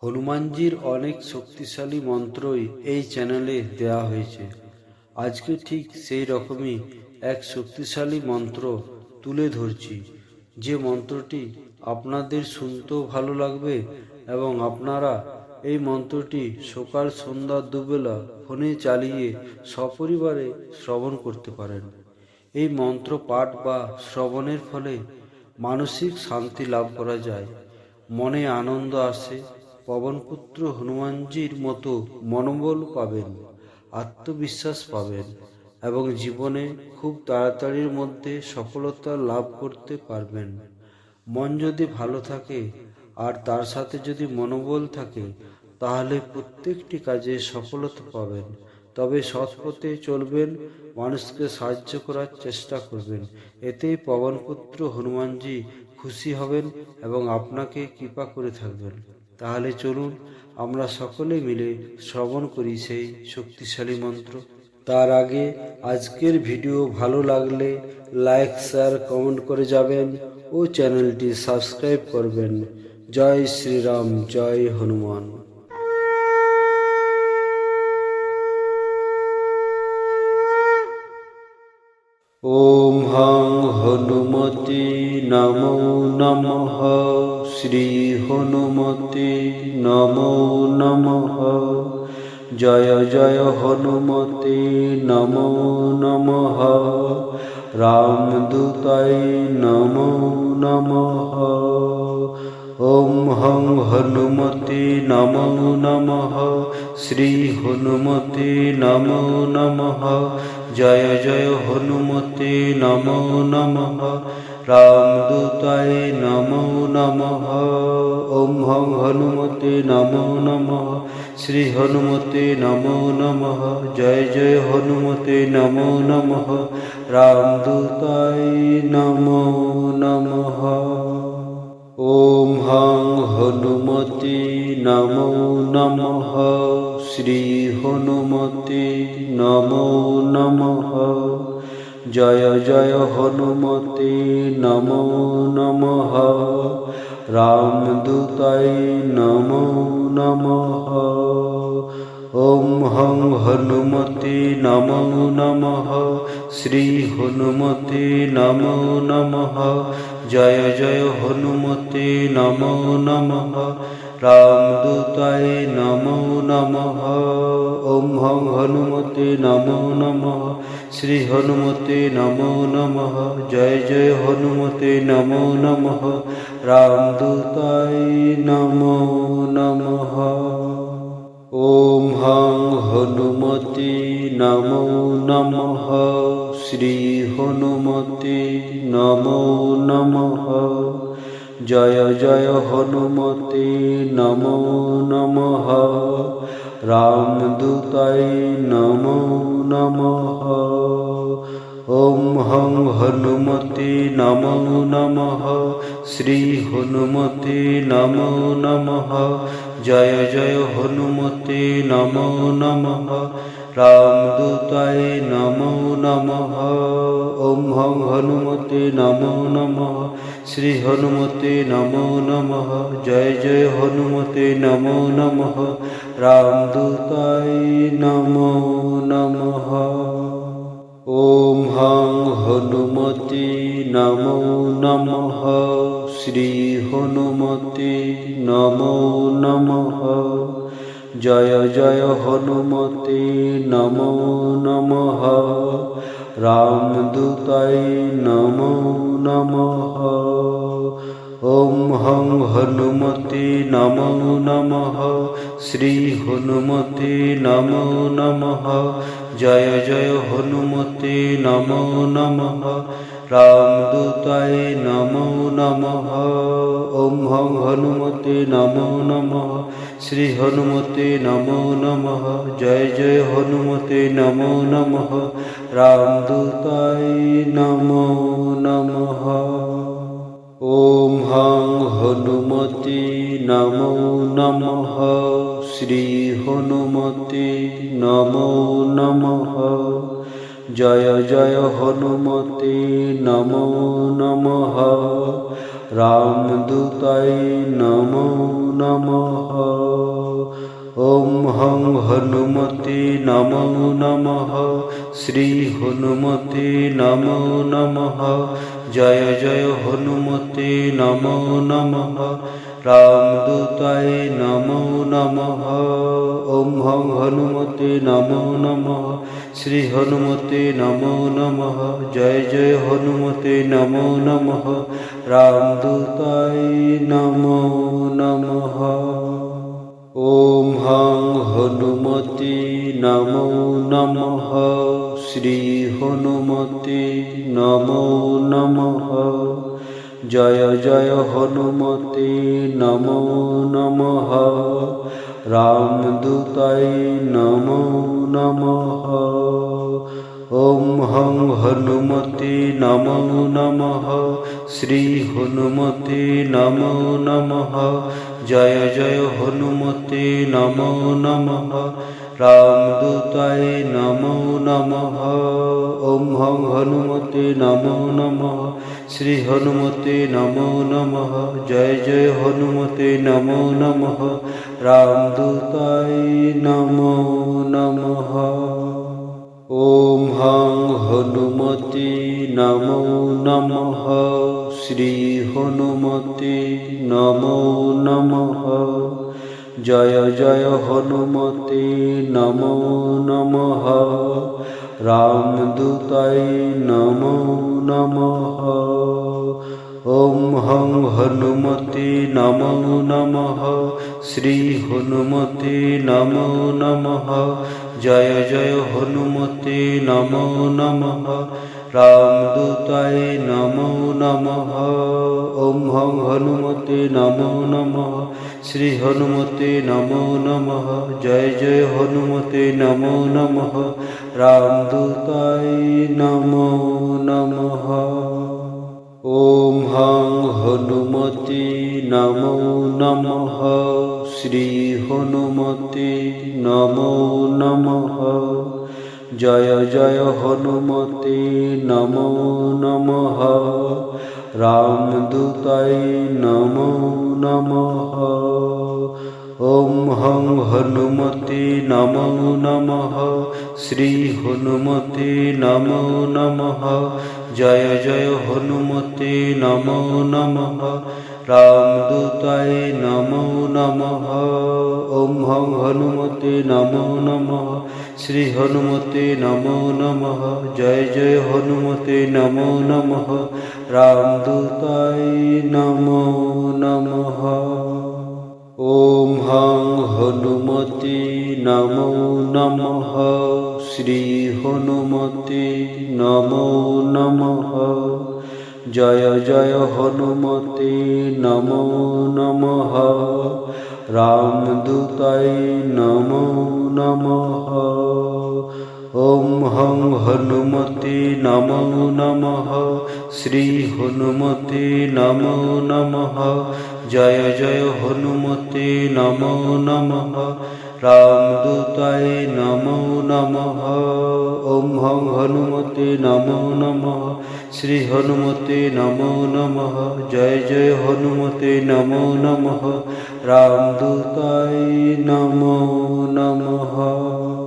হনুমানজির অনেক শক্তিশালী মন্ত্রই এই চ্যানেলে দেয়া হয়েছে। আজকে ঠিক সেই রকমই এক শক্তিশালী মন্ত্র তুলে ধরছি, যে মন্ত্রটি আপনাদের শুনতেও ভালো লাগবে এবং আপনারা এই মন্ত্রটি সকাল সন্ধ্যা দুবেলা ফোনে চালিয়ে সপরিবারে শ্রবণ করতে পারেন। এই মন্ত্র পাঠ বা শ্রবণের ফলে মানসিক শান্তি লাভ করা যায়, মনে আনন্দ আসে, পবনপুত্র হনুমানজির মতো মনোবল পাবেন, আত্মবিশ্বাস পাবেন এবং জীবনে খুব তাড়াতাড়ির মধ্যে সফলতা লাভ করতে পারবেন। মন যদি ভালো থাকে আর তার সাথে যদি মনোবল থাকে, তাহলে প্রত্যেকটি কাজে সফলতা পাবেন। তবে সৎ পথে চলবেন, মানুষকে সাহায্য করার চেষ্টা করবেন, এতেই পবনপুত্র হনুমানজি খুশি হবেন এবং আপনাকে কৃপা করে থাকবেন। তাহলে চলুন আমরা সকলে মিলে শ্রবণ করি সেই শক্তিশালী মন্ত্র। তার আগে আজকের ভিডিও ভালো লাগলে লাইক, শেয়ার, কমেন্ট করে যাবেন ও চ্যানেলটি সাবস্ক্রাইব করবেন। জয় শ্রীরাম, জয় হনুমান। ওম হং হনুমতে নমো নমঃ। শ্রী হনুমতে নমো নমঃ। জয় জয় হনুমতে নমো নমঃ। রামদূতায় নমো নমঃ। ওম হং হনুমতে নমো নমঃ। শ্রী হনুমতে নমো নমঃ। জয় জয় হনুমতে নমো নমঃ। রামদূতায় নমো নমঃ। ওম হং হনুমতে নমো নমঃ। শ্রী হনুমতে নমো নমঃ। জয় জয় হনুমতে নমো নমঃ। রামদূতায় নমো নমঃ। ওম হং হনুমতে নমো নমঃ। শ্রী হনুমতে নমো নমঃ। জয় জয় হনুমতে নমো নমঃ। রামদূতায় নমো নমঃ। ওম হং হনুমতে নমো নমঃ। শ্রী হনুমতে নমো নমঃ। জয় জয় হনুমতে নমো নমঃ। রামদূতায় নমো নমঃ। ওম হং হনুমতে নমো নমঃ। শ্রী হনুমতে নমো নমঃ। জয় জয় হনুমতে নমো নমঃ। রামদূতায় নমো নমঃ। ওম হং হনুমতে নমো নমঃ। শ্রী হনুমতে নমো নমঃ। জয় জয় হনুমতে নমো নমঃ। রামদূতায় নমো নমঃ। ওম হং হনুমতে নমো নমঃ। শ্রী হনুমতে নমো নমঃ। জয় জয় হনুমতে নমো নমঃ। রামদূতায় নমো নমঃ। ওম হং হনুমতে নমো নমঃ। শ্রী হনুমতে নমো নমঃ। জয় জয় হনুমতে নমো নমঃ। রামদূতায় নমো নমঃ। ওম হং হনুমতে নমো নমঃ। শ্রী হনুমতে নমো নমঃ। জয় জয় হনুমতে নমো নমঃ। রামদূতায় নমো নমঃ। ওম হং হনুমতে নমো নমঃ। শ্রী হনুমতে নমো নমঃ। জয় জয় হনুমতে নমো নমঃ। রামদূতায় নমো নমঃ। ওম হং হনুমতে নমো নমঃ। শ্রী হনুমতে নমো নমঃ। জয় জয় হনুমতে নমো নমঃ। রামদূতায় নমো নমঃ। ওম হং হনুমতে নমো নমঃ। শ্রী হনুমতে নমো নমঃ। জয় জয় হনুমতে নমো নমঃ। রামদূতায় নমো নমঃ। ওম হং হনুমতে নমো নমঃ। শ্রী হনুমতে নমো নমঃ। জয় জয় হনুমতে নমো নমঃ। রামদূতায় নমো নমঃ। ওম হং হনুমতে নমো নমঃ। শ্রী হনুমতে নমো নমঃ। জয় জয় হনুমতে নমো নমঃ। রামদূতায় নমো নমঃ। ওম হং হনুমতে নমো নমঃ। শ্রী হনুমতে নমো নমঃ। জয় জয় হনুমতে নমো নমঃ। রামদূতায় নমো নমঃ। ওম হং হনুমতে নমো নমঃ। শ্রী হনুমতে নমো নমঃ। জয় জয় হনুমতে নমো নমঃ। রামদূতায় নমো নমঃ। ওম হং হনুমতে নমো নমঃ। শ্রী হনুমতে নমো নমঃ। জয় জয় হনুমতে নমো নমঃ। রামদূতায় নমো নমঃ। ওম হং হনুমতে নমো নমঃ। শ্রী হনুমতে নমো নমঃ। জয় জয় হনুমতে নমো নমঃ। রামদূতায় নমো নমঃ। ওম হং হনুমতে নমো নমঃ। শ্রী হনুমতে নমো নমঃ। জয় জয় হনুমতে নমো নমঃ। রামদূতায় নমো নমঃ। ওম হং হনুমতে নমো নমঃ। শ্রী হনুমতে নমো নমঃ। জয় জয় হনুমতে নমো নমঃ। রামদূতায় নমো নমঃ। ওম হং হনুমতে নমো নমঃ। শ্রী হনুমতে নমো নমঃ। জয় জয় হনুমতে নমো নমঃ। রামদূতায় নমো নমঃ। ওম হং হনুমতে নমো নমঃ। শ্রী হনুমতে নমো নমঃ। জয় জয় হনুমতে নমো নমঃ। রামদূতায় নমো নমঃ। ওম হং হনুমতে নমো নমঃ। শ্রী হনুমতে নমো নমঃ। জয় জয় হনুমতে নমো নমঃ। রামদূতায় নমো নমঃ। ওম হং হনুমতে নমো নমঃ। শ্রী হনুমতে নমো নমঃ। জয় জয় হনুমতে নমো নমঃ। রামদূতায় নমো নমঃ। ওম হং হনুমতে নমো নমঃ। শ্রী হনুমতে নমো নমঃ। জয় জয় হনুমতে নমো নমঃ। রামদূতায় নমো নমঃ। ওম হং হনুমতে নমো নমঃ। শ্রী হনুমতে নমো নমঃ। জয় জয় হনুমতে নমো নমঃ। রামদূতায় নমো নমঃ।